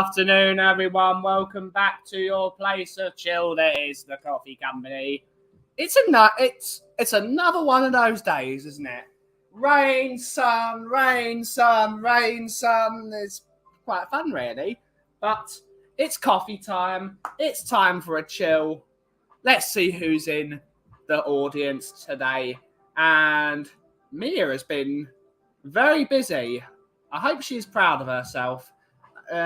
afternoon, everyone. Welcome back to your place of chill. That is the Coffee Company. It's another one of those days, isn't it? Rain, sun, rain, sun, rain, sun. It's quite fun, really. But it's coffee time. It's time for a chill. Let's see who's in the audience today. And Mia has been very busy. I hope she's proud of herself.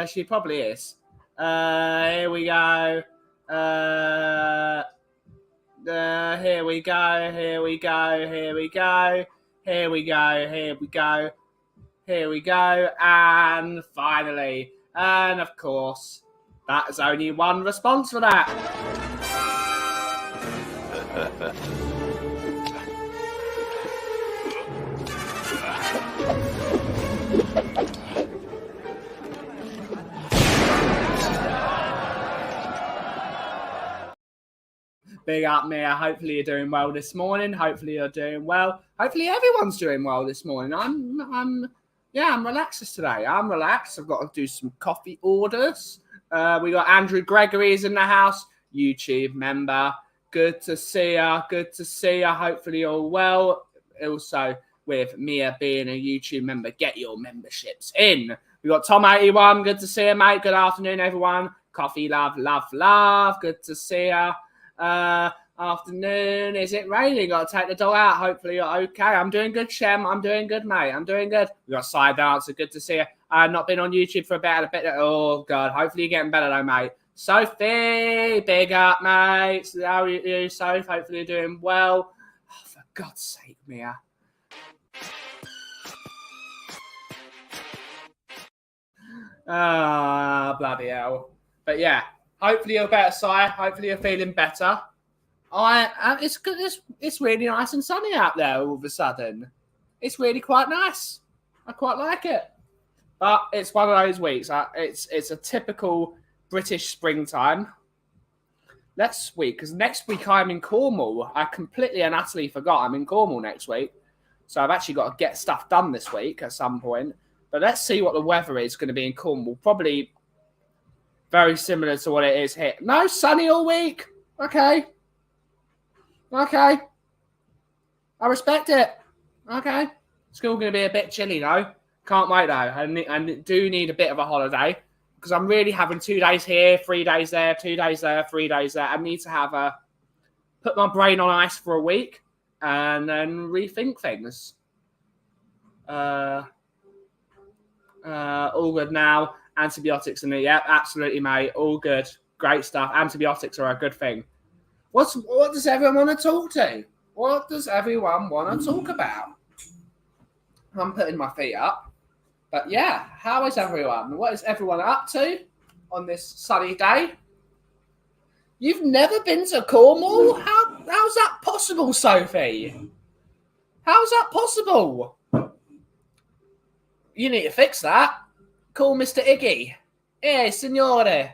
She probably is. Here we go. Here we go. Here we go. Here we go. Here we go. Here we go. Here we go. And finally. And of course, that is only one response for that. Big up, Mia. Hopefully you're doing well this morning. Hopefully you're doing well. Hopefully everyone's doing well this morning. I'm relaxed today. I'm relaxed. I've got to do some coffee orders. We got Andrew Gregory's in the house, YouTube member. Good to see ya. Good to see ya. Hopefully you're well. Also, with Mia being a YouTube member, get your memberships in. We got Tom81. Good to see you, mate. Good afternoon, everyone. Coffee, love, love, love. Good to see ya. Afternoon. Is it raining? Got to take the dog out. Hopefully you're okay. I'm doing good, Shem. I'm doing good, mate. I'm doing good. We got Side Dancer. Good to see you. I've not been on YouTube for a bit. Oh, God. Hopefully you're getting better, though, mate. Sophie, big up, mate. How are you, Sophie? Hopefully you're doing well. Oh, for God's sake, Mia. Bloody hell. But yeah, hopefully you're better, Si. Hopefully you're feeling better. It's good. It's really nice and sunny out there all of a sudden. It's really quite nice. I quite like it. But it's one of those weeks. It's a typical British springtime. Next week, because next week I'm in Cornwall. I completely and utterly forgot I'm in Cornwall next week. So I've actually got to get stuff done this week at some point. But let's see what the weather is going to be in Cornwall. Probably very similar to what it is here. No, sunny all week. Okay. I respect it. Okay. Still going to be a bit chilly, though. Can't wait, though. I do need a bit of a holiday because I'm really having 2 days here, 3 days there, 2 days there, 3 days there. I need to put my brain on ice for a week and then rethink things. All good now. Antibiotics in it. Yep, absolutely, mate. All good. Great stuff. Antibiotics are a good thing. What does everyone want to talk to? What does everyone want to talk about? I'm putting my feet up. But yeah, how is everyone? What is everyone up to on this sunny day? You've never been to Cornwall? How's that possible, Sophie? How's that possible? You need to fix that. Call Mr. Iggy. Hey, signore.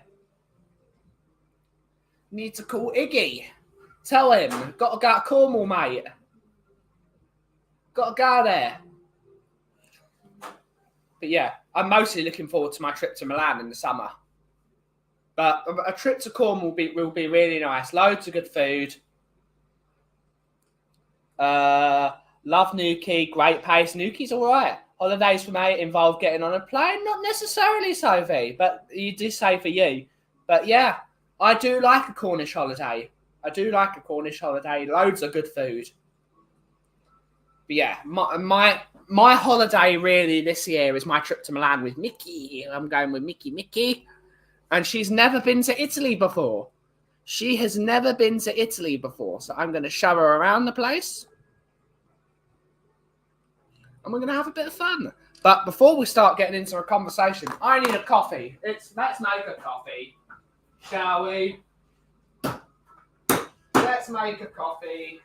Need to call Iggy. Tell him. Got to go to Cornwall, mate. Got to go there. But yeah, I'm mostly looking forward to my trip to Milan in the summer. But a trip to Cornwall will be really nice. Loads of good food. Love Nuki. Great pace. Nuki's all right. Holidays for me involve getting on a plane. Not necessarily, Sophie, but you do say for you. But yeah, I do like a Cornish holiday. Loads of good food. But yeah, my holiday really this year is my trip to Milan with Mickey. I'm going with Mickey. And she's never been to Italy before. She has never been to Italy before. So I'm going to show her around the place. And we're going to have a bit of fun. But before we start getting into a conversation, I need a coffee. Let's make a coffee, shall we? Let's make a coffee.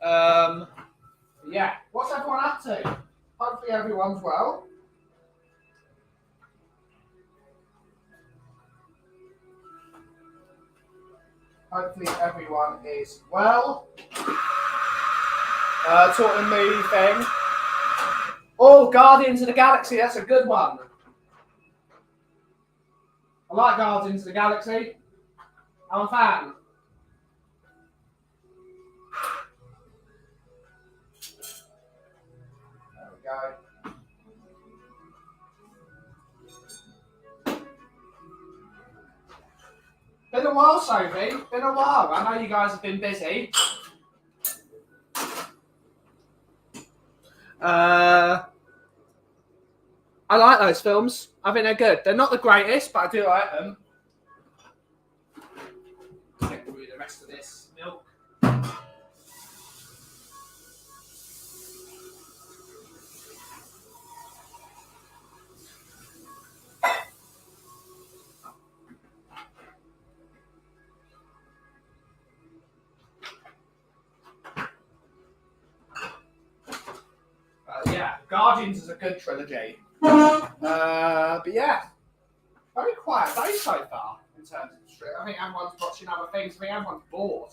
Yeah. What's everyone up to? Hopefully everyone's well. Hopefully everyone is well. Talking movie thing. Oh, Guardians of the Galaxy. That's a good one. I like Guardians of the Galaxy. I'm a fan. There we go. Been a while, Sophie. Been a while. I know you guys have been busy. I like those films. I think they're good. They're not the greatest, but I do like them. Take through the rest of this milk. Yeah, Guardians is a good trilogy. But yeah, very quiet day so far in terms of the stream. I think everyone's watching other things. I think everyone's bored.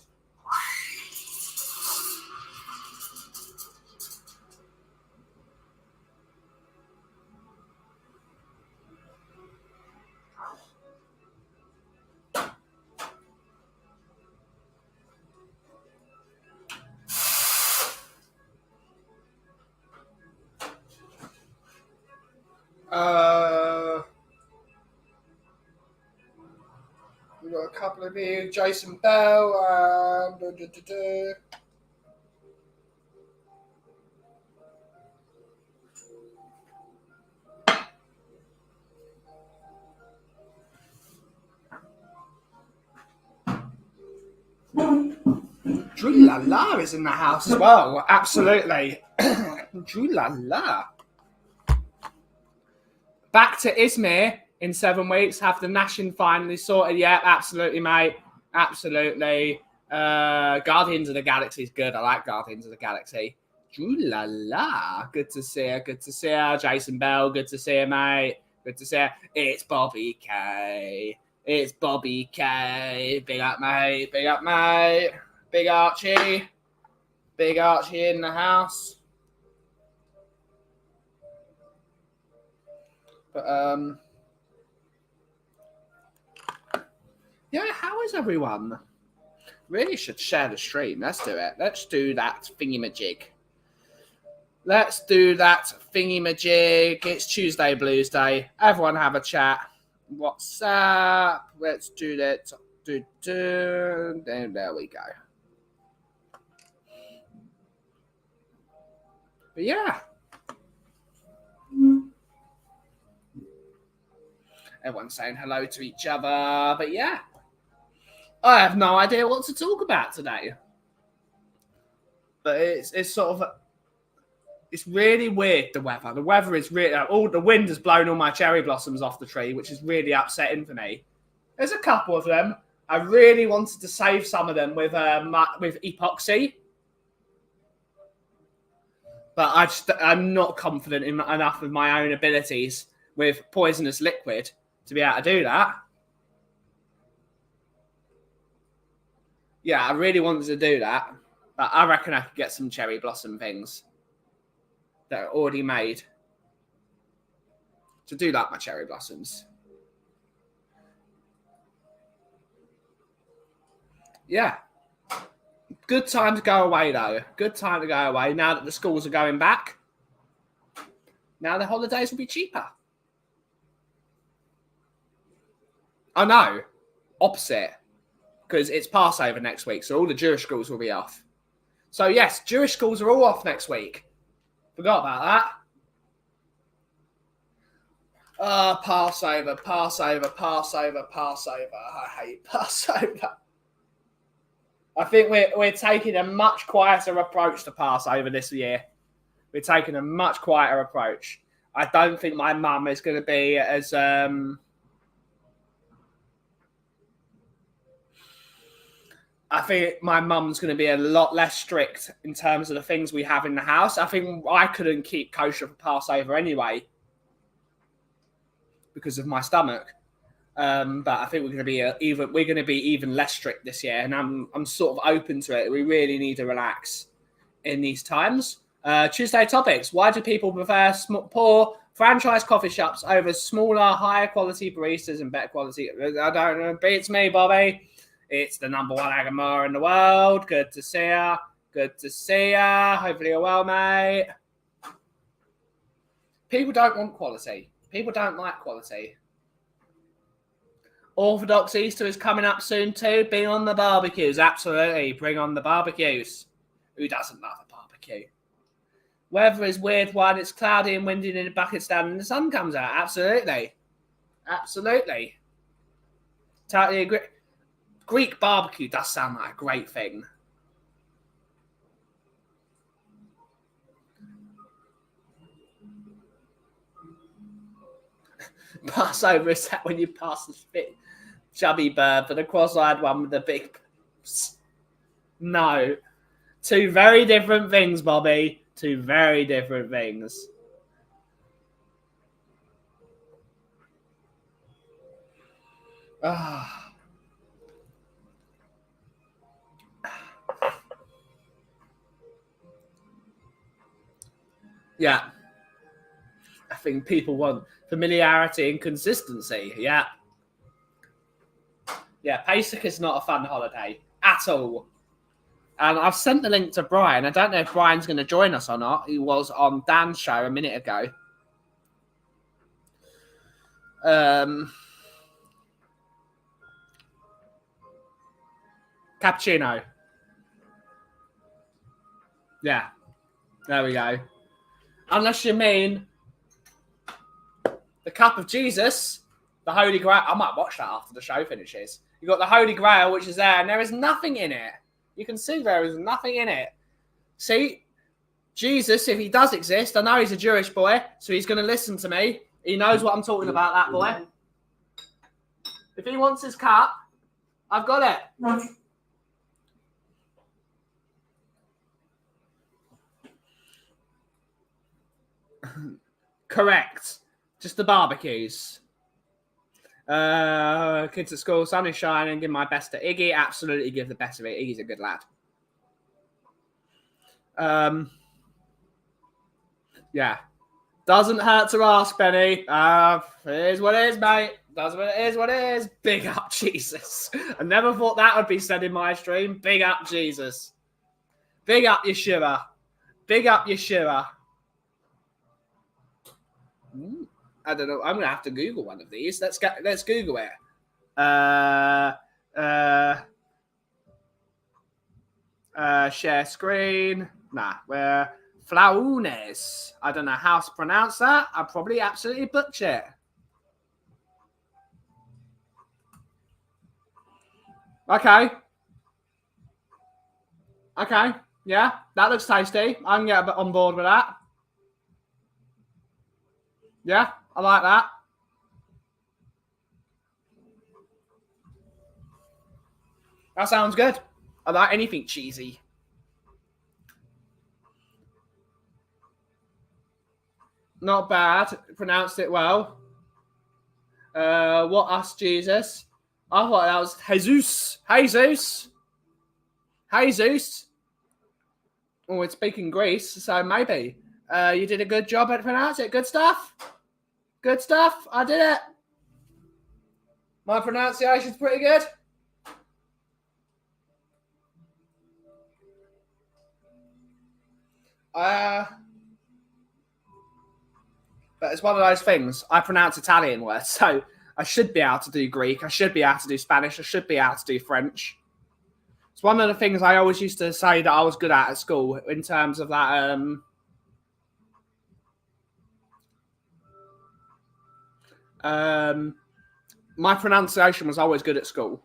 We've got a couple of you, Jason Bell, Drew La La is in the house as well. Absolutely. Drew La La. Back to Izmir in 7 weeks. Have the Nation finally sorted. Yeah, absolutely, mate. Absolutely. Guardians of the Galaxy is good. I like Guardians of the Galaxy. Drew La La. Good to see her. Good to see her. Jason Bell. Good to see her, mate. Good to see her. It's Bobby K. It's Bobby K. Big up, mate. Big up, mate. Big Archie. Big Archie in the house. But, yeah, how is everyone? Really should share the stream. Let's do it. Let's do that thingy-majig. Let's do that thingy-majig. It's Tuesday, Bluesday. Everyone have a chat. What's up? Let's do that. There we go. But yeah. Everyone's saying hello to each other. But yeah. I have no idea what to talk about today. But it's sort of... It's really weird, the weather. The weather is really... the wind has blown all my cherry blossoms off the tree, which is really upsetting for me. There's a couple of them. I really wanted to save some of them with epoxy. But I'm not confident enough of my own abilities with poisonous liquid to be able to do that. Yeah, I really wanted to do that. But I reckon I could get some cherry blossom things that are already made to do like my cherry blossoms. Yeah. Good time to go away, though. Good time to go away now that the schools are going back. Now the holidays will be cheaper. Oh, no. Opposite. Because it's Passover next week, so all the Jewish schools will be off. So, yes, Jewish schools are all off next week. Forgot about that. Passover. I hate Passover. I think we're taking a much quieter approach to Passover this year. We're taking a much quieter approach. I don't think my mum is going to be as... I think my mum's going to be a lot less strict in terms of the things we have in the house. I think I couldn't keep kosher for Passover anyway because of my stomach. But I think we're going to be even less strict this year, and I'm sort of open to it. We really need to relax in these times. Tuesday topics. Why do people prefer poor franchise coffee shops over smaller, higher quality baristas and better quality? I don't know. Beats me, Bobby. It's the number one Agamora in the world. Good to see ya. Good to see ya. Hopefully you're well, mate. People don't want quality. People don't like quality. Orthodox Easter is coming up soon too. Bring on the barbecues. Absolutely. Bring on the barbecues. Who doesn't love a barbecue? Weather is weird when it's cloudy and windy in the bucket stand and the sun comes out. Absolutely. Absolutely. Totally agree. Greek barbecue does sound like a great thing. Passover is that when you pass the fit chubby bird for the cross-eyed one with the big... No. Two very different things, Bobby. Two very different things. Yeah. I think people want familiarity and consistency. Yeah. Yeah, Pesach is not a fun holiday at all. And I've sent the link to Brian. I don't know if Brian's going to join us or not. He was on Dan's show a minute ago. Cappuccino. Yeah. There we go. Unless you mean the Cup of Jesus, the Holy Grail. I might watch that after the show finishes. You've got the Holy Grail, which is there, and there is nothing in it. You can see there is nothing in it. See, Jesus, if he does exist, I know he's a Jewish boy, so he's going to listen to me. He knows what I'm talking about, that boy. If he wants his cup, I've got it. Correct. Just the barbecues. Kids at school, sun is shining, give my best to Iggy. Absolutely give the best of it. Iggy's a good lad. Yeah. Doesn't hurt to ask, Benny. It is what it is, mate. Does what it is, what it is. Big up Jesus. I never thought that would be said in my stream. Big up Jesus. Big up Yeshua. Big up Yeshua. I don't know. I'm gonna have to Google one of these. Let's Google it. Share screen. Nah, we're flaunes. I don't know how to pronounce that. I probably absolutely butcher it. Okay. Okay. Yeah, that looks tasty. I can get a bit on board with that. Yeah, I like that. That sounds good. I like anything cheesy. Not bad. Pronounced it well. What us, Jesus? I thought that was Jesus. Jesus. Jesus. Oh, it's speaking Greece, so maybe. You did a good job at pronouncing it. Good stuff. Good stuff. I did it. My pronunciation's pretty good. But it's one of those things. I pronounce Italian words, so I should be able to do Greek. I should be able to do Spanish. I should be able to do French. It's one of the things I always used to say that I was good at school in terms of that. My pronunciation was always good at school.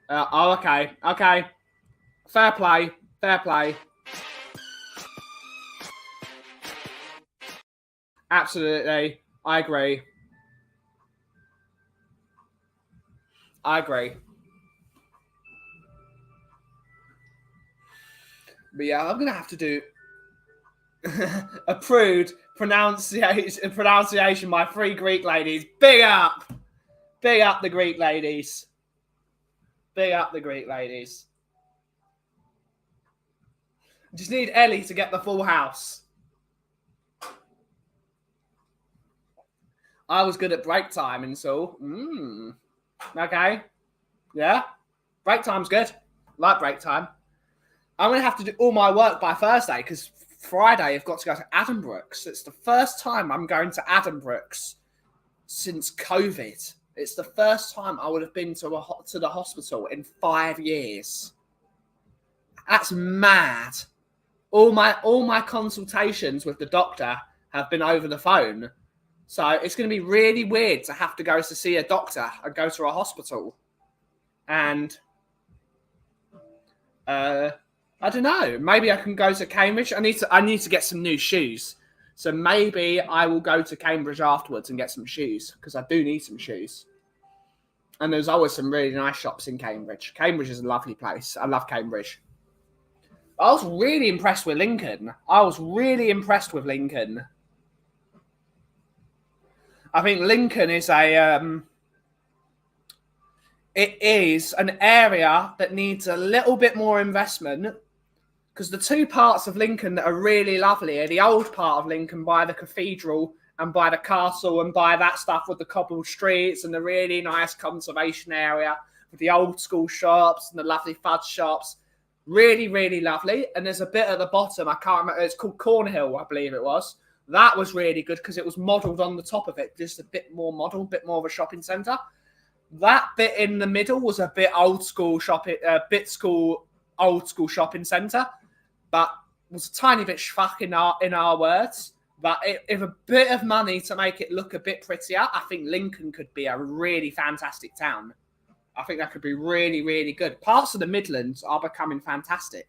Okay. Fair play. Absolutely. I agree. But yeah, I'm going to have to do approved pronunciation by 3 Greek ladies. Big up the Greek ladies. Just need Ellie to get the full house. I was good at break time and so. Okay. Yeah. Break time's good. Like break time. I'm going to have to do all my work by Thursday because Friday I've got to go to Addenbrooke's. It's the first time I'm going to Addenbrooke's since COVID. It's the first time I would have been to the hospital in 5 years. That's mad. All my consultations with the doctor have been over the phone. So it's going to be really weird to have to go to see a doctor and go to a hospital. And I don't know. Maybe I can go to Cambridge. I need to get some new shoes. So maybe I will go to Cambridge afterwards and get some shoes because I do need some shoes. And there's always some really nice shops in Cambridge. Cambridge is a lovely place. I love Cambridge. I was really impressed with Lincoln. I think Lincoln is it is an area that needs a little bit more investment because the two parts of Lincoln that are really lovely are the old part of Lincoln by the cathedral and by the castle and by that stuff with the cobbled streets and the really nice conservation area with the old school shops and the lovely fudge shops. Really, really lovely. And there's a bit at the bottom, I can't remember, it's called Cornhill, I believe it was. That was really good because it was modelled on the top of it, just a bit more model, bit more of a shopping centre. That bit in the middle was a bit old school shopping, old school shopping centre, but was a tiny bit schwack in our words. But if a bit of money to make it look a bit prettier, I think Lincoln could be a really fantastic town. I think that could be really, really good. Parts of the Midlands are becoming fantastic.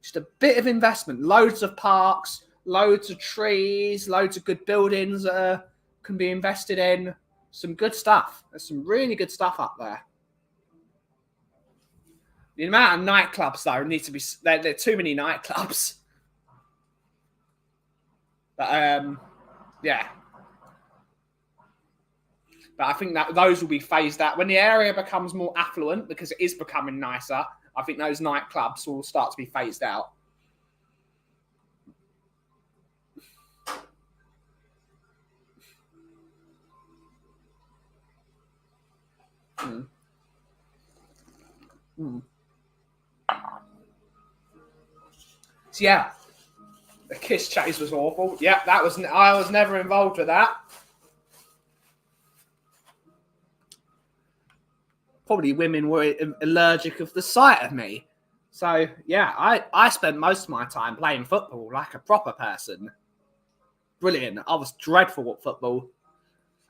Just a bit of investment, loads of parks, loads of trees, loads of good buildings that can be invested in. Some good stuff. There's some really good stuff up there. The amount of nightclubs, though, needs to be... There are too many nightclubs. But, yeah. But I think that those will be phased out. When the area becomes more affluent, because it is becoming nicer, I think those nightclubs will start to be phased out. So, yeah. The kiss chase was awful. Yeah, I was never involved with that. Probably women were allergic of the sight of me. So, yeah, I spent most of my time playing football like a proper person. Brilliant. I was dreadful at football.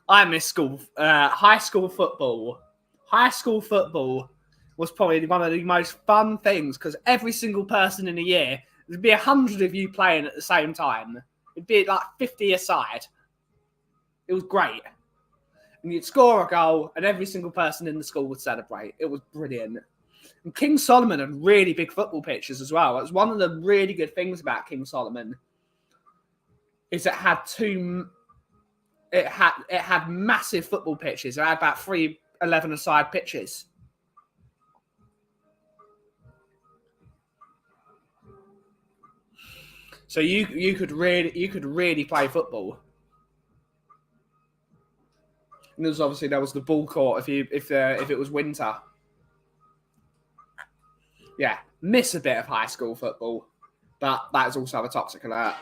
I miss school, high school football. High school football was probably one of the most fun things because every single person in a year, there'd be 100 of you playing at the same time. It'd be like 50 a side. It was great. And you'd score a goal and every single person in the school would celebrate. It was brilliant. And King Solomon had really big football pitches as well. It was one of the really good things about King Solomon is it had massive football pitches. It had about 3 11-a-side pitches. So you could really play football. And there was the ball court if it was winter. Yeah, miss a bit of high school football, but that is also a toxic alert.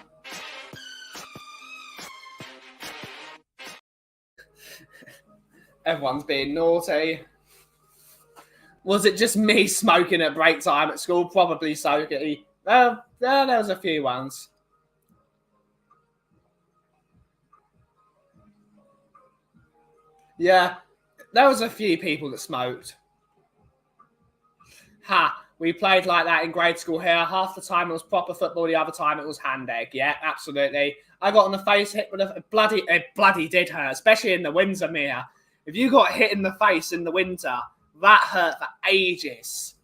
Everyone's being naughty. Was it just me smoking at break time at school? Probably so. There was a few ones. Yeah, there was a few people that smoked. We played like that in grade school here. Half the time it was proper football, the other time it was hand egg. Yeah, absolutely. I got on the face hit with it bloody did hurt, especially in the Windsor-Mere. If you got hit in the face in the winter, that hurt for ages.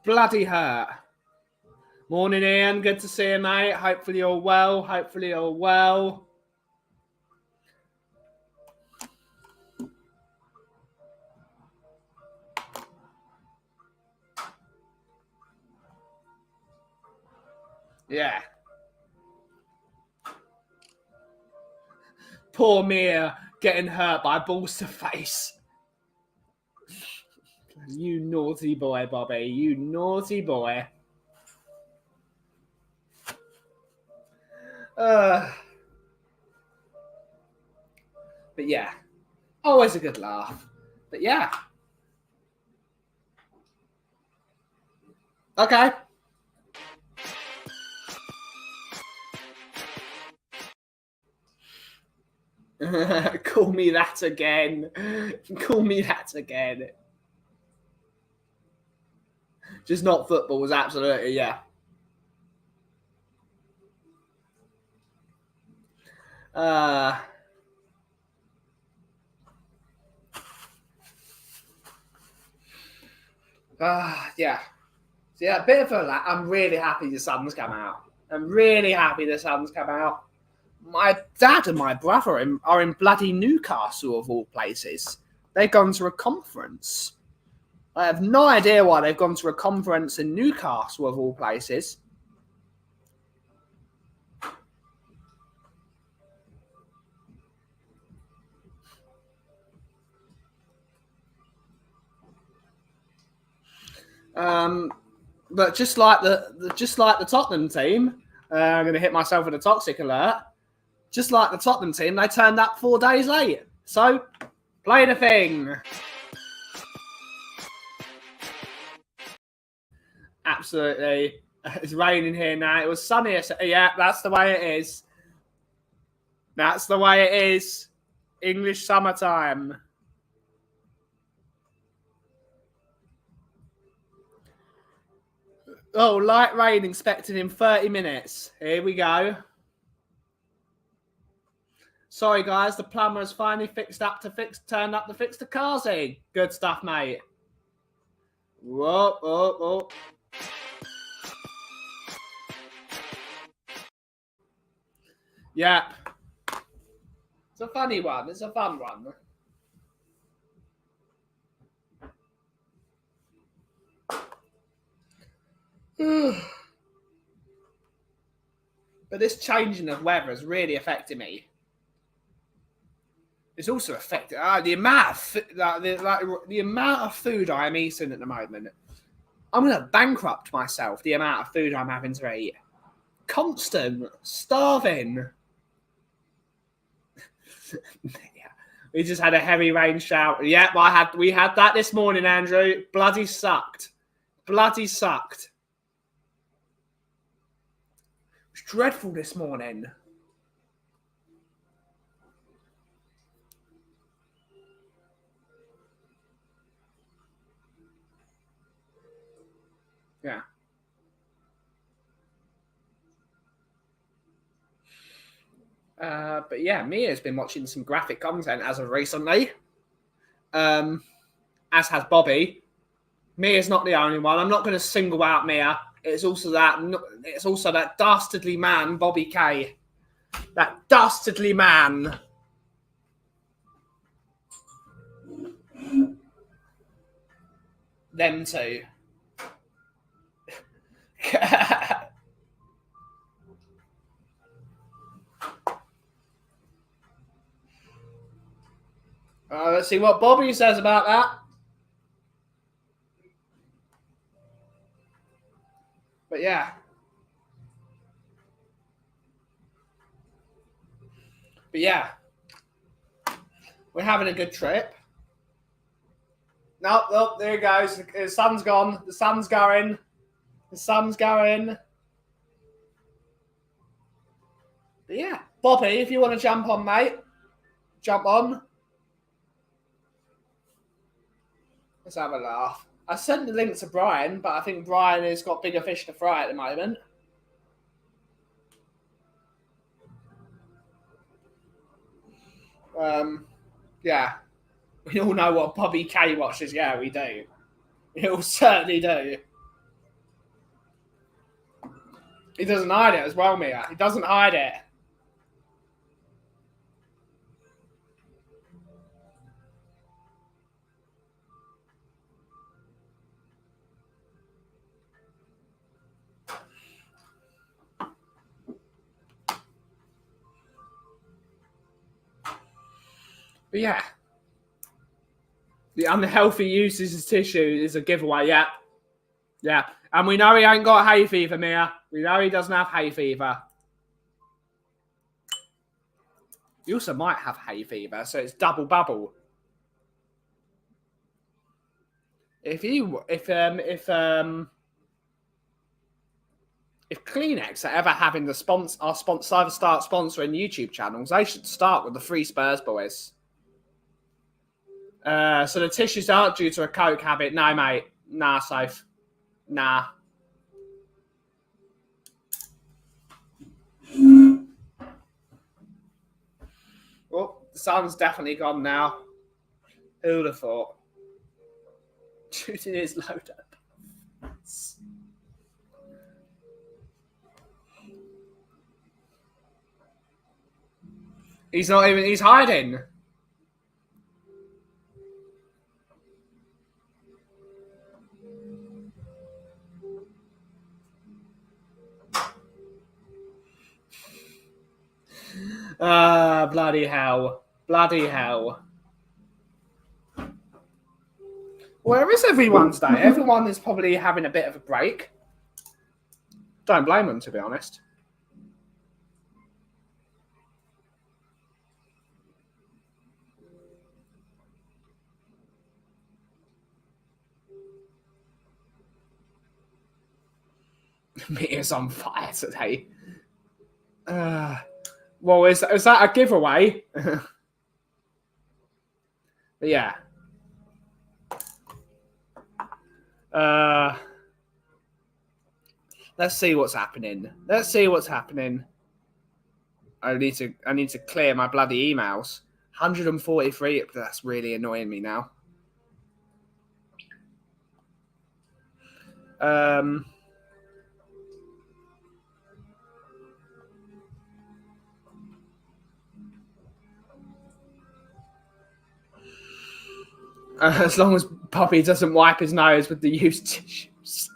Bloody hurt. Morning, Ian. Good to see you, mate. Hopefully you're well. Yeah. Poor Mia getting hurt by balls to face. You naughty boy, Bobby. You naughty boy. But yeah, always a good laugh. But yeah. Okay. Call me that again. Call me that again. Just not football was absolutely, yeah. Yeah. So yeah, a bit of a. I'm really happy the sun's come out. I'm really happy the sun's come out. My dad and my brother are in bloody Newcastle, of all places. They've gone to a conference. I have no idea why they've gone to a conference in Newcastle, of all places. But just like the Tottenham team, I'm going to hit myself with a toxic alert. Just like the Tottenham team, they turned up 4 days late. So, play the thing. Absolutely. It's raining here now. It was sunny. Yeah, that's the way it is. That's the way it is. English summertime. Oh, light rain expected in 30 minutes. Here we go. Sorry, guys. The plumber has finally turned up to fix the car seat. Good stuff, mate. Whoa, whoa, whoa. Yeah. It's a funny one. It's a fun one. But this changing of weather is really affecting me. It's also affecting the amount of the amount of food I am eating at the moment. I'm gonna bankrupt myself. The amount of food I'm having to eat, constant starving. Yeah. We just had a heavy rain shower. Yep, we had that this morning, Andrew. Bloody sucked. Bloody sucked. It was dreadful this morning. Yeah. But yeah, Mia's been watching some graphic content as of recently. As has Bobby. Mia's not the only one. I'm not going to single out Mia. It's also that dastardly man, Bobby K. That dastardly man. Them two. Let's see what Bobby says about that. But yeah. We're having a good trip. Nope, there it goes. The sun's gone. The sun's going. The sun's going. But yeah. Bobby, if you want to jump on, mate, jump on. Let's have a laugh. I sent the link to Brian, but I think Brian has got bigger fish to fry at the moment. Yeah. We all know what Bobby K watches. Yeah, we do. We all certainly do. He doesn't hide it as well, Mia. He doesn't hide it. But yeah. The unhealthy uses of tissue is a giveaway, yeah. Yeah. And we know he ain't got hay fever, Mia. We know he doesn't have hay fever. He also might have hay fever, so it's double bubble. If Kleenex are ever having the either start sponsoring YouTube channels, they should start with the Free Spurs boys. So the tissues aren't due to a coke habit. No, mate. Nah, safe. Nah. Well, the sun's definitely gone now. Who would have thought? Shooting his load up. He's not even, he's hiding. Bloody hell. Bloody hell. Where is everyone's day? Everyone is probably having a bit of a break. Don't blame them, to be honest. Mia's on fire today. Well, is that a giveaway? But yeah. Let's see what's happening. Let's see what's happening. I need to clear my bloody emails. 143. That's really annoying me now. As long as Poppy doesn't wipe his nose with the used tissues.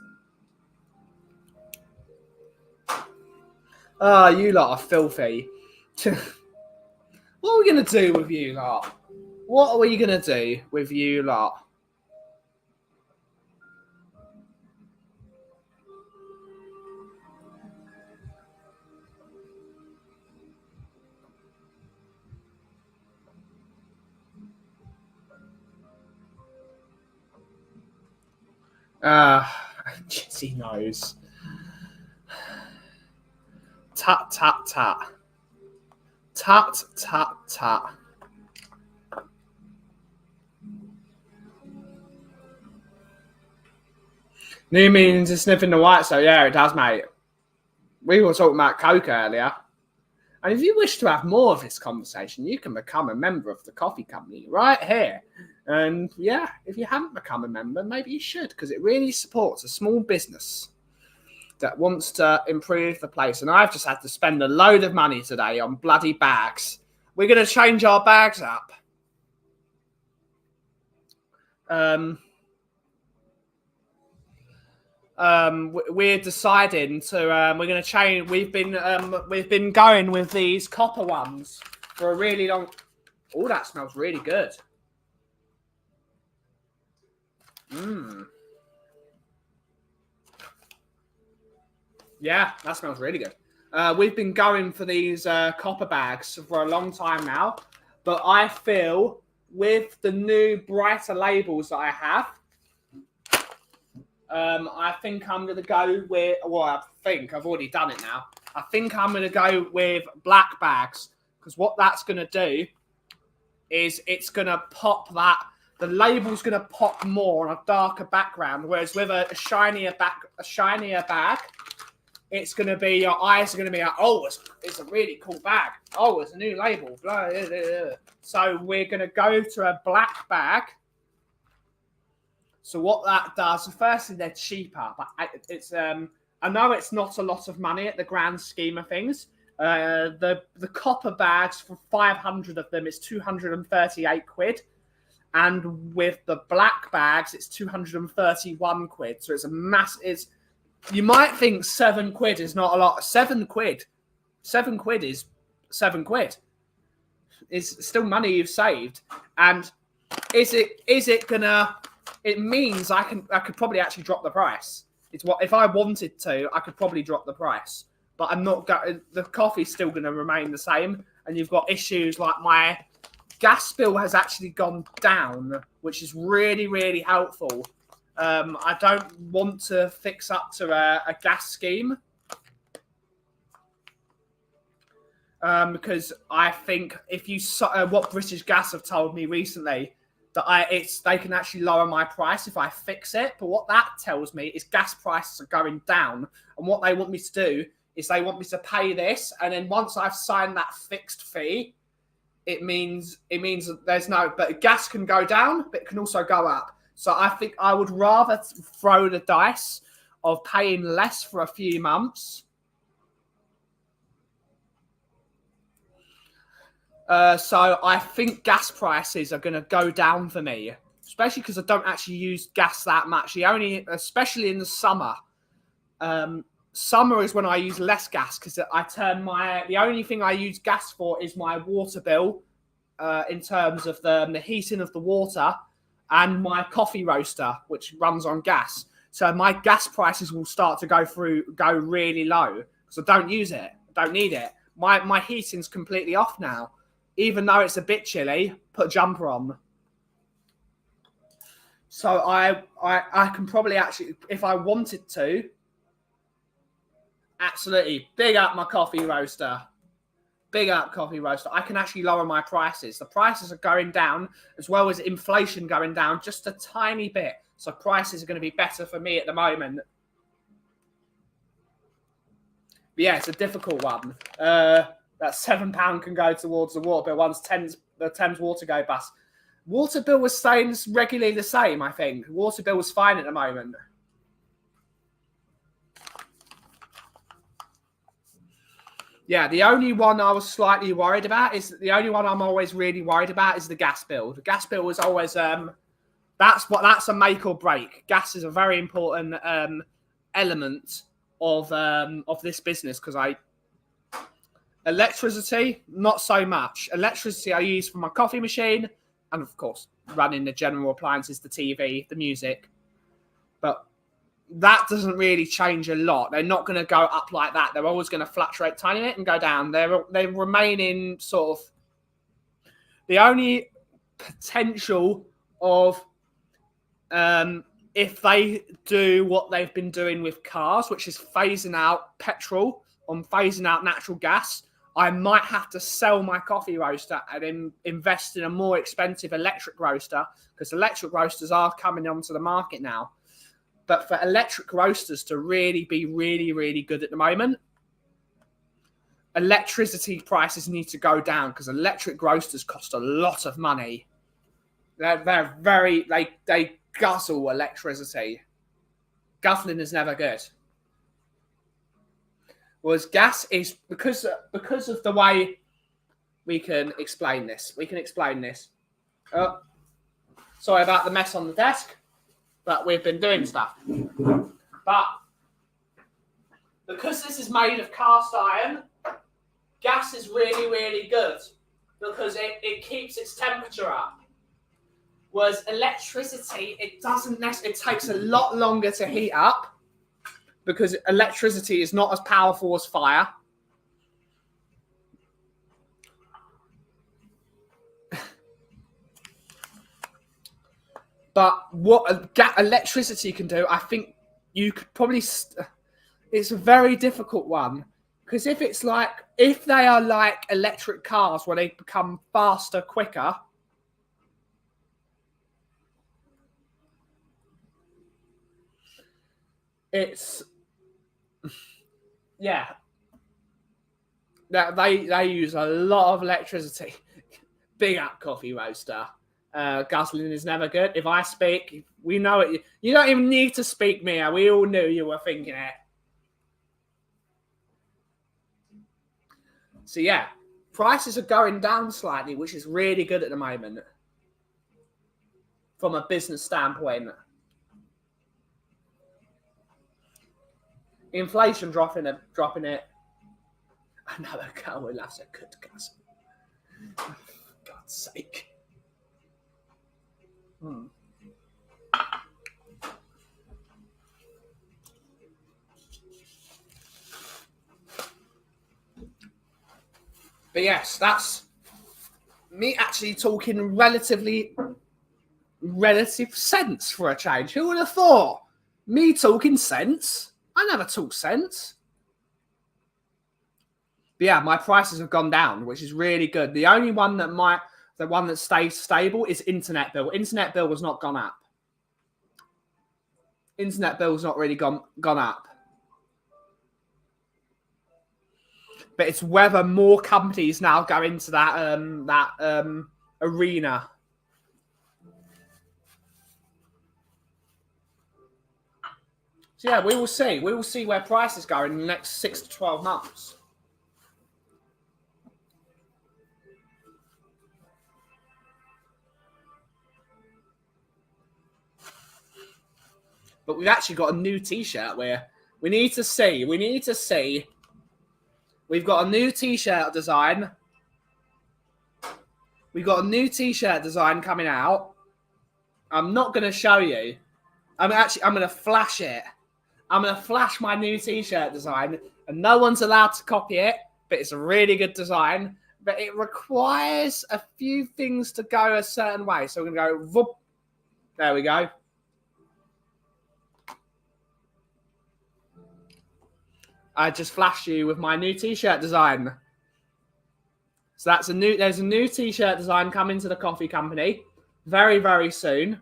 Oh, you lot are filthy. What are we going to do with you lot? What are we going to do with you lot? Jizzy knows. Tut, tut, tut. Tut, tut, tut. New means it's sniffing the white, so yeah, it does, mate. We were talking about Coke earlier. And if you wish to have more of this conversation, you can become a member of the coffee company right here. And yeah, if you haven't become a member, maybe you should, because it really supports a small business that wants to improve the place. And I've just had to spend a load of money today on bloody bags. We're going to change our bags up. We're deciding to. We're going to change. We've been going with these copper ones for a really long. Oh, that smells really good. Yeah, that smells really good. We've been going for these copper bags for a long time now, but I feel with the new brighter labels that I have, I think I'm going to go with, well, I think I've already done it now. I think I'm going to go with black bags, because what that's going to do is it's going to pop that, the label's going to pop more on a darker background, whereas with a shinier bag, it's going to be, your eyes are going to be like, oh, it's a really cool bag. Oh, it's a new label. Blah, blah, blah. So we're going to go to a black bag. So what that does, firstly, they're cheaper, but it's I know it's not a lot of money at the grand scheme of things. The copper bags, for 500 of them, it's 238 quid. And with the black bags, it's 231 quid. So it's a you might think 7 quid is not a lot. 7 quid. 7 quid is 7 quid. It's still money you've saved. And is it gonna? It means I could probably actually drop the price. It's what if I wanted to, I could probably drop the price, but I'm not going. The coffee's still going to remain the same, and you've got issues like my gas bill has actually gone down, which is really, really helpful. I don't want to fix up to a gas scheme because I think if you what British Gas have told me recently that they can actually lower my price if I fix it. But what that tells me is gas prices are going down, and what they want me to do is they want me to pay this, and then once I've signed that fixed fee, it means that there's no. But gas can go down, but it can also go up. So I think I would rather throw the dice of paying less for a few months. So I think gas prices are going to go down for me, especially because I don't actually use gas that much. Especially in the summer. Summer is when I use less gas because the only thing I use gas for is my water bill, in terms of the heating of the water, and my coffee roaster, which runs on gas. So my gas prices will start to go really low because I don't use it. I don't need it. My heating's completely off now. Even though it's a bit chilly, put a jumper on. So I can probably actually, if I wanted to, absolutely big up my coffee roaster. Big up coffee roaster. I can actually lower my prices. The prices are going down as well as inflation going down just a tiny bit. So prices are going to be better for me at the moment. But yeah, it's a difficult one. That £7 can go towards the water bill once the Thames water go bust. Water bill was staying regularly the same, I think. Water bill was fine at the moment. Yeah, the only one I was slightly worried about the only one I'm always really worried about is the gas bill. The gas bill was always that's a make or break. Gas is a very important element of this business because electricity, not so much. Electricity I use for my coffee machine and, of course, running the general appliances, the TV, the music. But that doesn't really change a lot. They're not going to go up like that. They're always going to fluctuate a tiny bit and go down. They remain in sort of the only potential of if they do what they've been doing with cars, which is phasing out petrol and phasing out natural gas, I might have to sell my coffee roaster and then invest in a more expensive electric roaster because electric roasters are coming onto the market now. But for electric roasters to really be really, really good at the moment, electricity prices need to go down because electric roasters cost a lot of money. They guzzle electricity. Guzzling is never good. Whereas gas is because of the way we can explain this. Oh, sorry about the mess on the desk, but we've been doing stuff. But because this is made of cast iron, gas is really, really good because it keeps its temperature up. Whereas electricity, it takes a lot longer to heat up because electricity is not as powerful as fire. But what electricity can do, I think you could probably... It's a very difficult one. Because if they are like electric cars where they become faster, quicker... It's... Yeah. They use a lot of electricity. Big up coffee roaster. Guzzling is never good. If I speak, we know it. You don't even need to speak, Mia. We all knew you were thinking it. So yeah, prices are going down slightly, which is really good at the moment from a business standpoint. Inflation dropping it. Another girl who loves a good guzzle. God's sake. But yes, that's me actually talking relative sense for a change. Who would have thought? Me talking sense? I never talk sense. But yeah, my prices have gone down, which is really good. The only one that stays stable is internet bill. Internet bill has not gone up. Internet bill's not really gone up. But it's whether more companies now go into that arena. So yeah, we will see. We will see where prices go in the next 6 to 12 months. But we've actually got a new T-shirt where we need to see. We've got a new T-shirt design. We've got a new T-shirt design coming out. I'm not going to show you. I'm going to flash it. I'm going to flash my new T-shirt design. And no one's allowed to copy it. But it's a really good design. But it requires a few things to go a certain way. So we're going to go... Whoop. There we go. I just flashed you with my new T-shirt design. So there's a new T-shirt design coming to the Kauffie company very, very soon.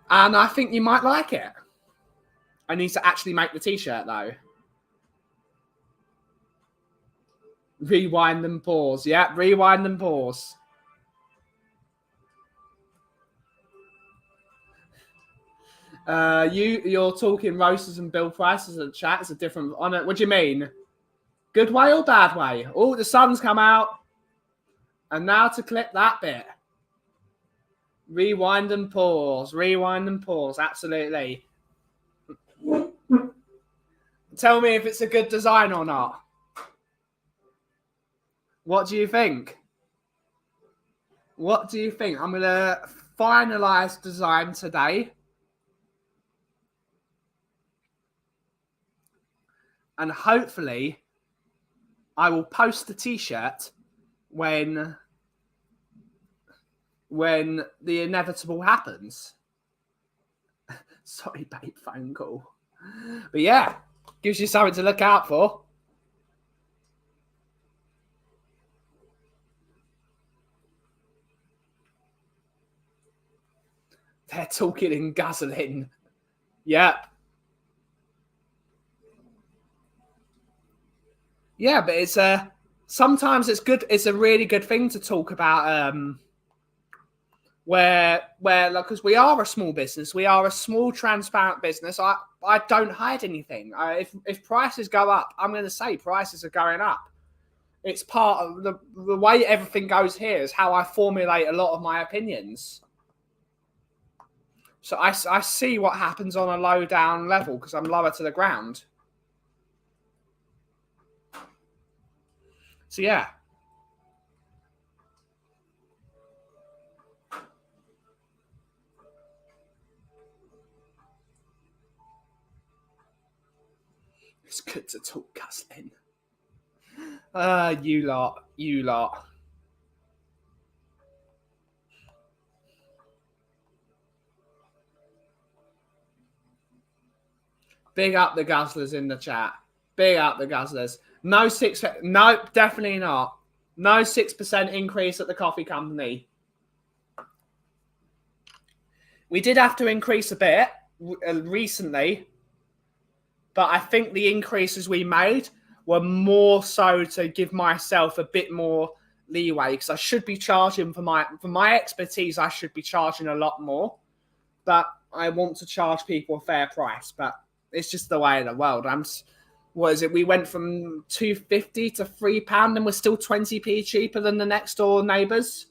And I think you might like it. I need to actually make the T-shirt though. Rewind and pause. Yeah, rewind and pause. You're talking roasters and bill prices in the chat. It's a different on it. What do you mean? Good way or bad way? Oh, the sun's come out. And now to clip that bit. Rewind and pause. Rewind and pause. Absolutely. Tell me if it's a good design or not. What do you think? What do you think? I'm going to finalize design today. And hopefully, I will post the T-shirt when the inevitable happens. Sorry, babe, phone call. But yeah, gives you something to look out for. They're talking and guzzling. Yep. Yeah, but it's sometimes it's good. It's a really good thing to talk about. Where like, because we are a small business, we are a small, transparent business. I don't hide anything. If prices go up, I'm going to say prices are going up. It's part of the way everything goes here is how I formulate a lot of my opinions. So I see what happens on a low down level because I'm lower to the ground. So yeah. It's good to talk guzzling. You lot. Big up the guzzlers in the chat. Big up the guzzlers. No, definitely not. No 6% increase at the Kauffie company. We did have to increase a bit recently, but I think the increases we made were more so to give myself a bit more leeway because I should be charging for my expertise. I should be charging a lot more, but I want to charge people a fair price. But it's just the way of the world. What is it? We went from £2.50 to £3, and we're still 20p cheaper than the next door neighbours.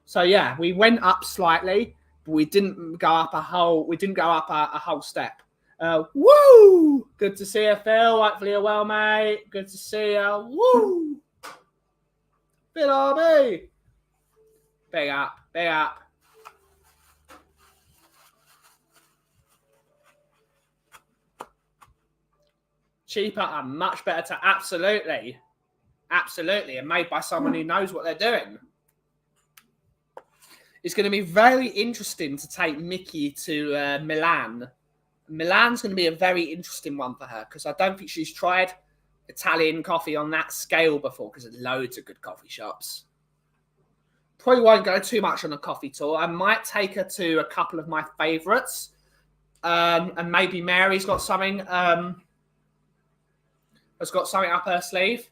So yeah, we went up slightly, but we didn't go up a whole. We didn't go up a whole step. Woo! Good to see you, Phil. Hopefully you're well, mate. Good to see you. Woo! Phil RB. Big up. Big up. Cheaper and much better to absolutely, and made by someone who knows what they're doing. It's going to be very interesting to take Mickey to Milan. Milan's going to be a very interesting one for her because I don't think she's tried Italian coffee on that scale before because there's loads of good coffee shops. Probably won't go too much on a coffee tour. I might take her to a couple of my favourites. And maybe Mary's got something up her sleeve.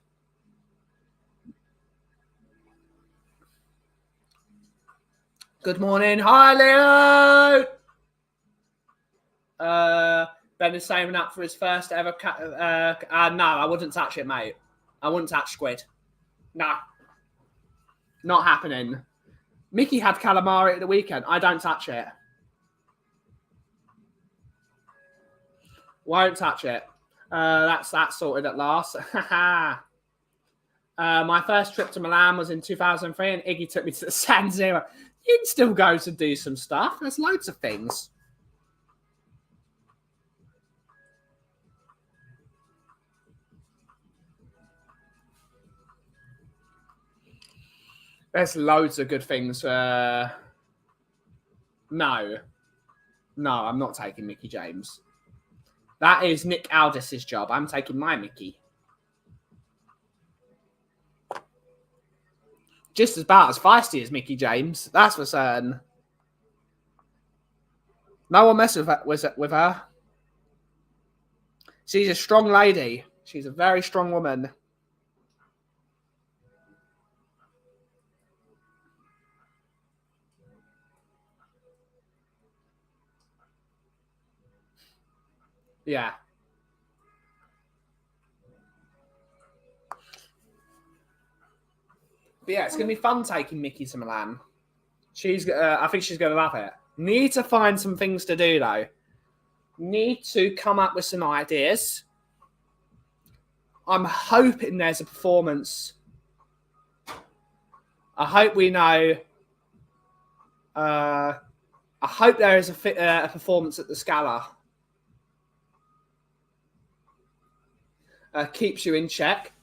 Good morning. Hi, Leo. Ben is saving up for his first ever. No, I wouldn't touch it, mate. I wouldn't touch squid. No. Not happening. Mickey had calamari at the weekend. I don't touch it. Won't touch it. That's sorted at last. My first trip to Milan was in 2003 and Iggy took me to the San Siro. You can still go to do some stuff. There's loads of things. There's loads of good things. No, I'm not taking Mickey James. That is Nick Aldis's job. I'm taking my Mickey. Just about as feisty as Mickey James. That's for certain. No one messes with her. She's a strong lady. She's a very strong woman. Yeah. But yeah, it's going to be fun taking Mickey to Milan. I think she's going to love it. Need to find some things to do, though. Need to come up with some ideas. I'm hoping there's a performance. I hope we know. I hope there is a performance at the Scala. Keeps you in check.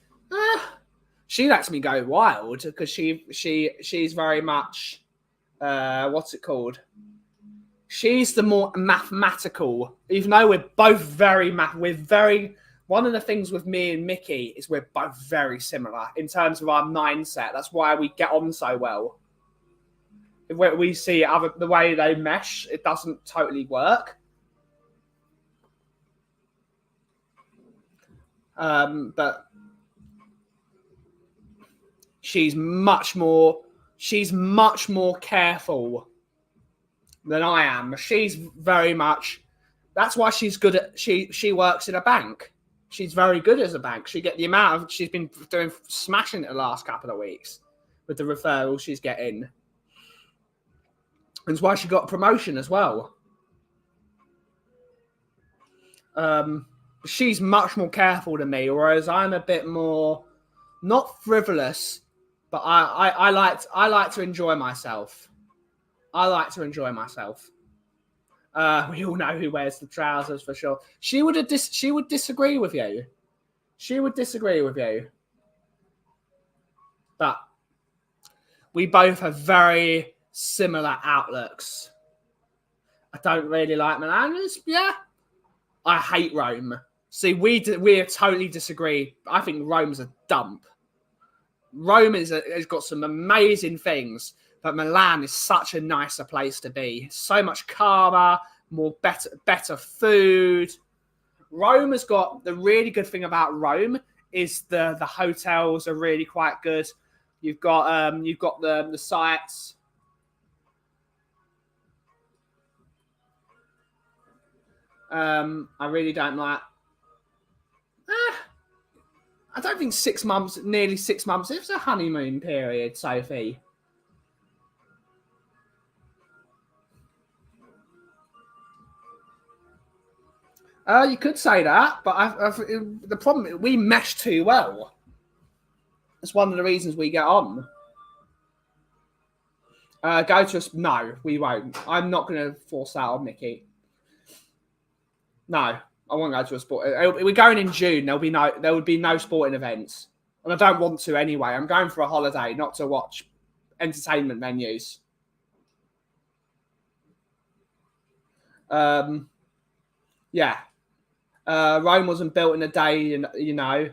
She lets me go wild because she's very much what's it called? She's the more mathematical. Even though we're both one of the things with me and Mickey is we're both very similar in terms of our mindset. That's why we get on so well. If we see the way they mesh, it doesn't totally work. But she's much more careful than I am. She's very much. That's why she's good at. She works in a bank. She's very good as a bank. She's been doing smashing it the last couple of weeks with the referrals she's getting. That's why she got a promotion as well. She's much more careful than me, whereas I'm a bit more not frivolous, but I like to enjoy myself. We all know who wears the trousers for sure. She would disagree with you. But we both have very similar outlooks. I don't really like Milan. Yeah. I hate Rome. See, we totally disagree. I think Rome's a dump. Rome has got some amazing things, but Milan is such a nicer place to be. So much calmer, better food. Rome has got the really good thing about Rome is the hotels are really quite good. You've got the sites. I really don't like. I don't think 6 months, nearly 6 months. It's a honeymoon period, Sophie. You could say that, but the problem, we mesh too well. It's one of the reasons we get on. Go to us. No, we won't. I'm not going to force that on Mickey. No, I won't go to a sport. We're going in June. There would be no sporting events, and I don't want to anyway. I'm going for a holiday, not to watch entertainment venues. Yeah. Rome wasn't built in a day, you know.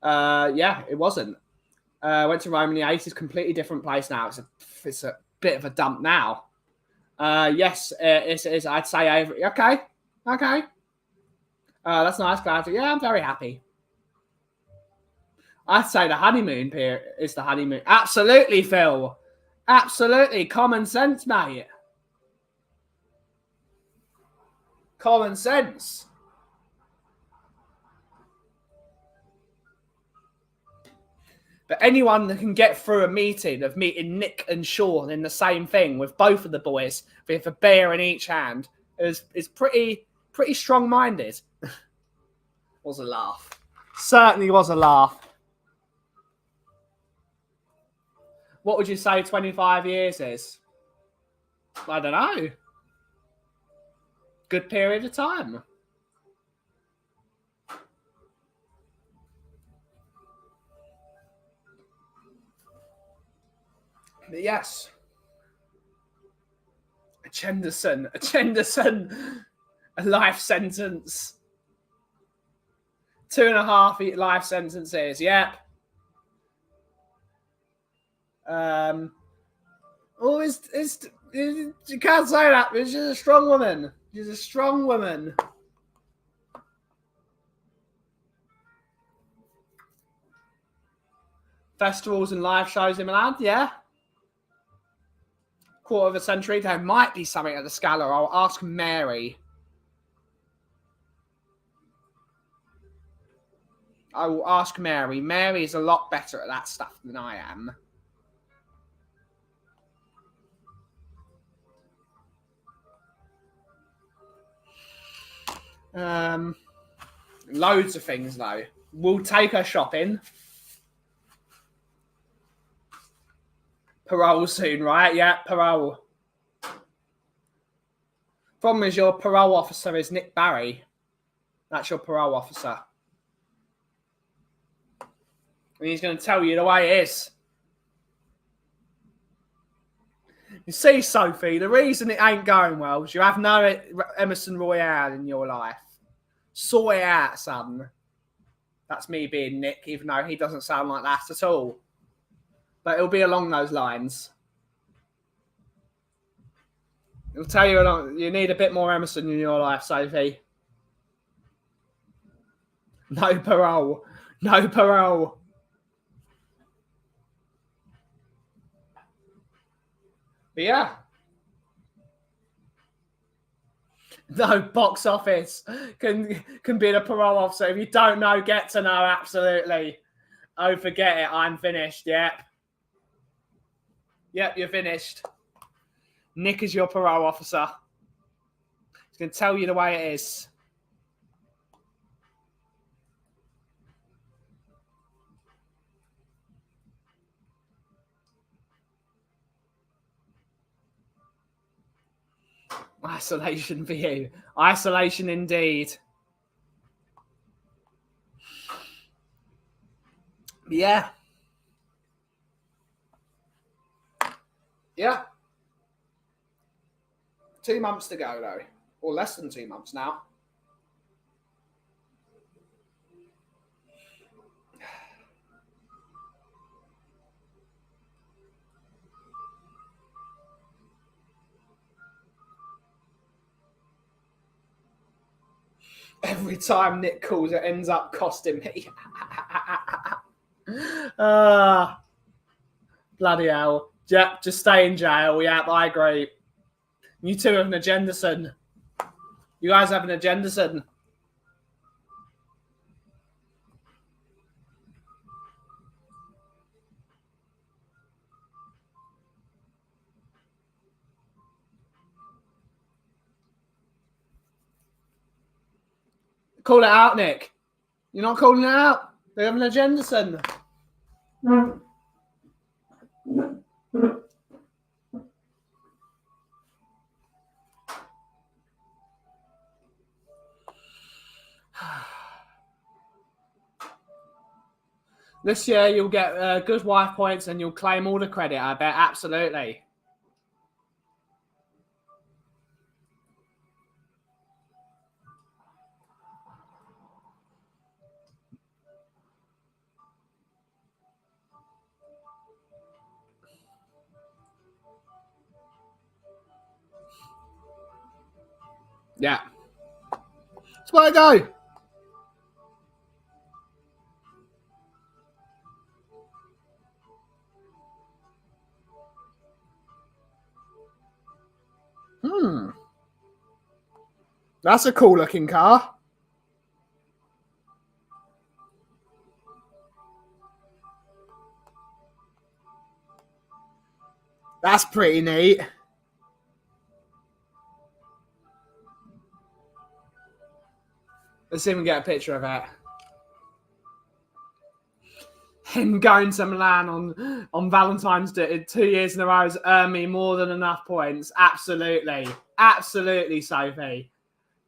Yeah, it wasn't. Went to Rome in the 80s, completely different place now. It's a bit of a dump now. Yes, it is. I'd say over. Okay. That's nice, glad. Yeah, I'm very happy. I'd say the honeymoon period is the honeymoon. Absolutely, Phil. Absolutely. Common sense, mate. Common sense. But anyone that can get through a meeting of meeting Nick and Sean in the same thing with both of the boys with a beer in each hand is pretty strong-minded. Was a laugh. Certainly was a laugh. What would you say 25 years is? I don't know. Good period of time. But yes. Achenderson, a life sentence. 2.5 life sentences, yep. Oh, you can't say that, but she's a strong woman. She's a strong woman. Festivals and live shows in Milan, yeah. Quarter of a century. There might be something at the Scala. I'll ask Mary. I will ask Mary. Mary is a lot better at that stuff than I am. Loads of things, though. We'll take her shopping. Parole soon, right? Yeah, parole. Problem is your parole officer is Nick Barry. That's your parole officer. And he's going to tell you the way it is. You see, Sophie, the reason it ain't going well is you have no Emerson Royale in your life. Sort it out, son. That's me being Nick, even though he doesn't sound like that at all. But it'll be along those lines. It'll tell you you need a bit more Emerson in your life, Sophie. No parole. No parole. But yeah. No, box office can be the parole officer. If you don't know, get to know, absolutely. Oh, forget it. I'm finished. Yep. Yep, you're finished. Nick is your parole officer. He's going to tell you the way it is. Isolation for you. Isolation indeed. Yeah. Yeah. 2 months to go, though. Or less than 2 months now. Every time Nick calls, it ends up costing me. Bloody hell. Yep, just stay in jail. Yep, I agree. You two have an agenda, son. You guys have an agenda, son. Call it out, Nick. You're not calling it out. They have an agenda, son. This year you'll get good wife points and you'll claim all the credit, I bet. Absolutely. Yeah. That's where I go. That's a cool looking car. That's pretty neat. Let's see if we can get a picture of it. Him going to Milan on Valentine's Day 2 years in a row has earned me more than enough points. Absolutely. Absolutely, Sophie.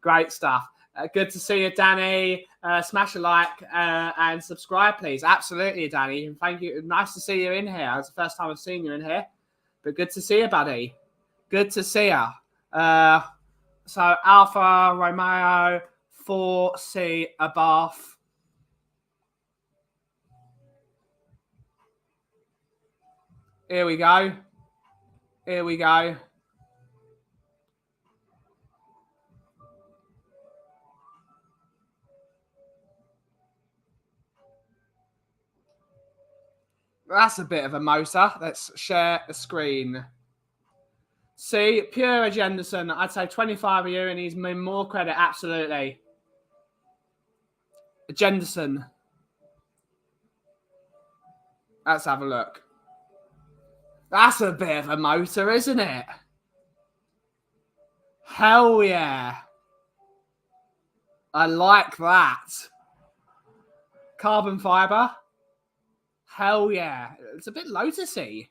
Great stuff. Good to see you, Danny. Smash a like and subscribe, please. Absolutely, Danny. And thank you. Nice to see you in here. It's the first time I've seen you in here. But good to see you, buddy. Good to see you. So, Alfa Romeo 4C above. Here we go. Here we go. That's a bit of a motor. Let's share the screen. See, pure Agenderson. I'd say 25 a year and he's made more credit. Absolutely. Agenderson. Let's have a look. That's a bit of a motor, isn't it? Hell yeah. I like that. Carbon fiber. Hell yeah. It's a bit Lotusy.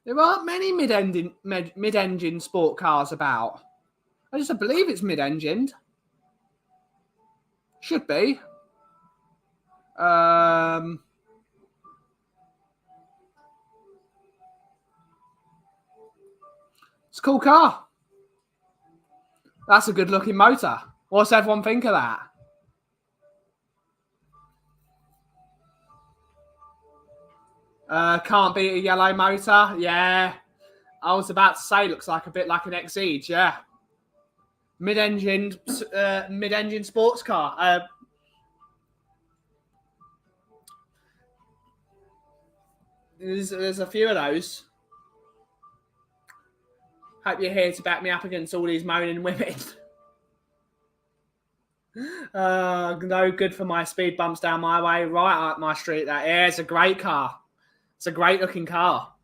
There aren't many mid-engine sport cars about. I just believe it's mid-engined. Should be. It's a cool car. That's a good-looking motor. What's everyone think of that? Can't beat a yellow motor. Yeah. I was about to say, looks like a bit like an Exige. Yeah. Mid-engine sports car. There's a few of those. Hope you're here to back me up against all these moaning women. No good for my speed bumps down my way, right up my street. That it's a great car. It's a great looking car.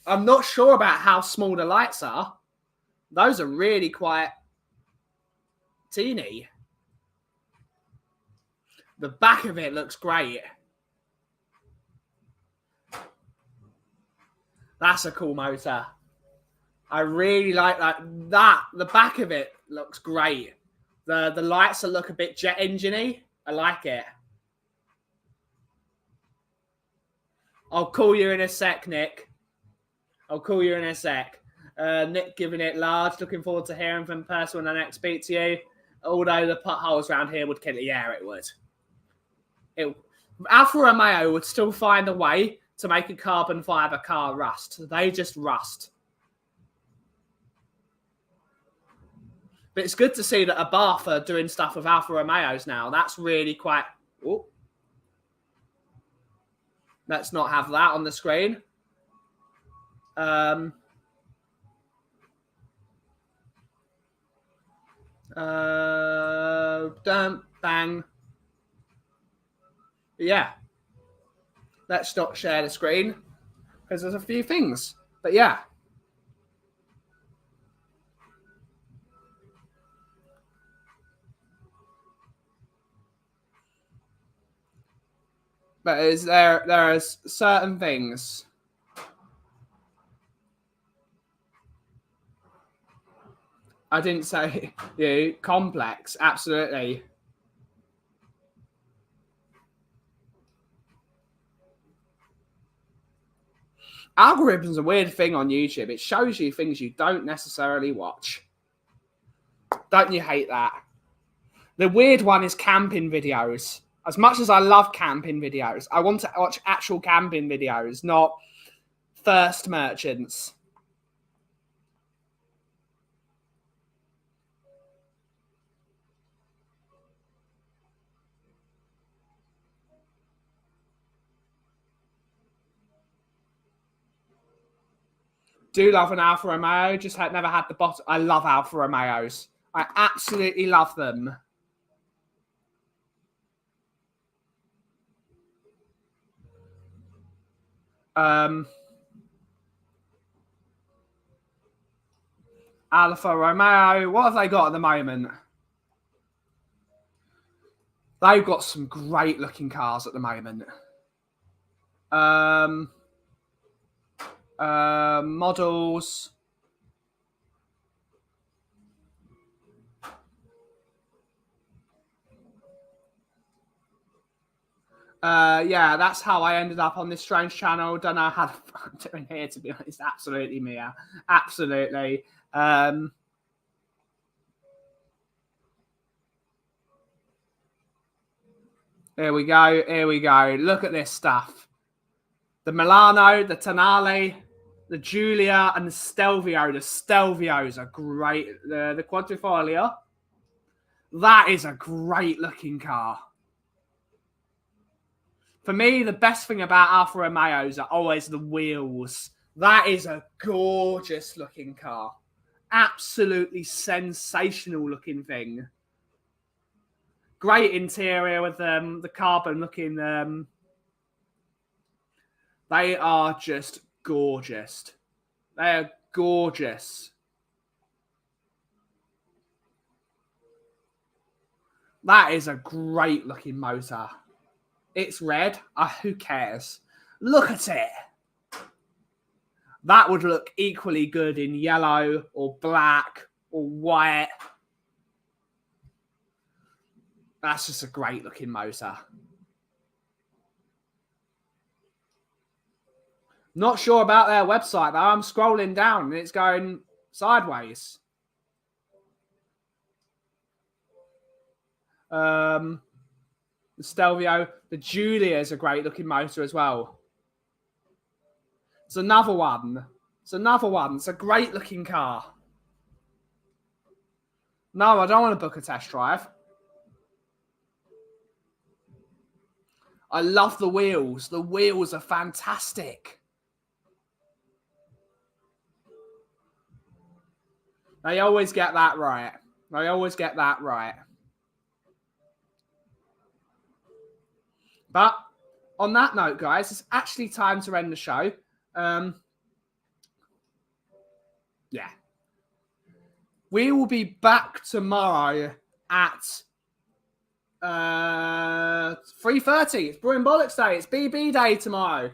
I'm not sure about how small the lights are. Those are really quite teeny. The back of it looks great. That's a cool motor. I really like that. The back of it looks great. The lights look a bit jet engine-y. I like it. I'll call you in a sec, Nick. I'll call you in a sec. Nick giving it large. Looking forward to hearing from the person when I next speak to you. Although the potholes around here would kill it. Yeah, it would. Alfa Romeo would still find a way to make a carbon fiber car rust. They just rust. But it's good to see that Abarth are doing stuff with Alfa Romeos now. That's really quite... Ooh. Let's not have that on the screen. Bang. Yeah. Let's not share the screen because there's a few things. But yeah. But there are certain things. I didn't say complex. Absolutely. Algorithm's a weird thing on YouTube. It shows you things you don't necessarily watch. Don't you hate that? The weird one is camping videos. As much as I love camping videos, I want to watch actual camping videos, not thirst merchants. Do love an Alfa Romeo, just never had the bottom. I love Alfa Romeos. I absolutely love them. Alfa Romeo, what have they got at the moment? They've got some great looking cars at the moment. Models. Yeah, that's how I ended up on this strange channel. Don't know how I'm doing here, to be honest. Absolutely, Mia. Absolutely. Here we go. Here we go. Look at this stuff. The Milano, the Tonale, the Giulia, and the Stelvio. The Stelvios are great. The Quadrifoglio. That is a great looking car. For me, the best thing about Alfa Romeos are always the wheels. That is a gorgeous looking car. Absolutely sensational looking thing. Great interior with the carbon looking. They are just gorgeous. They are gorgeous. That is a great looking motor. It's red. Who cares? Look at it. That would look equally good in yellow or black or white. That's just a great looking motor. Not sure about their website, though. I'm scrolling down and it's going sideways. The Stelvio, the Giulia is a great looking motor as well. It's another one. It's another one. It's a great looking car. No, I don't want to book a test drive. I love the wheels. The wheels are fantastic. They always get that right. They always get that right. But on that note, guys, it's actually time to end the show. Yeah. We will be back tomorrow at 3:30. It's Brewing Bollocks Day. It's BB Day tomorrow.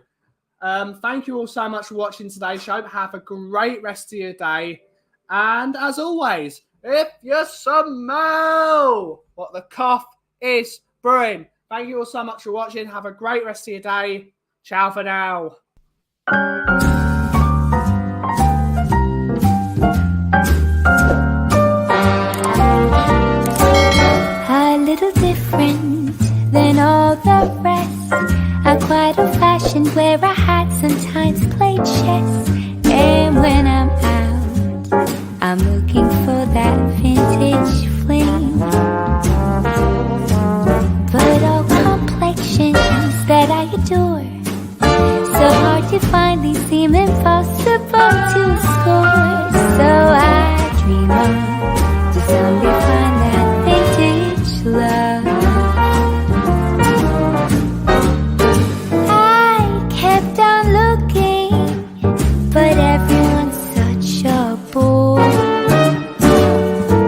Thank you all so much for watching today's show. Have a great rest of your day. And as always, if you smell what the cough is brewing, thank you all so much for watching. Have a great rest of your day. Ciao for now. A little different than all the rest. I'm quite old-fashioned where I had sometimes played chess.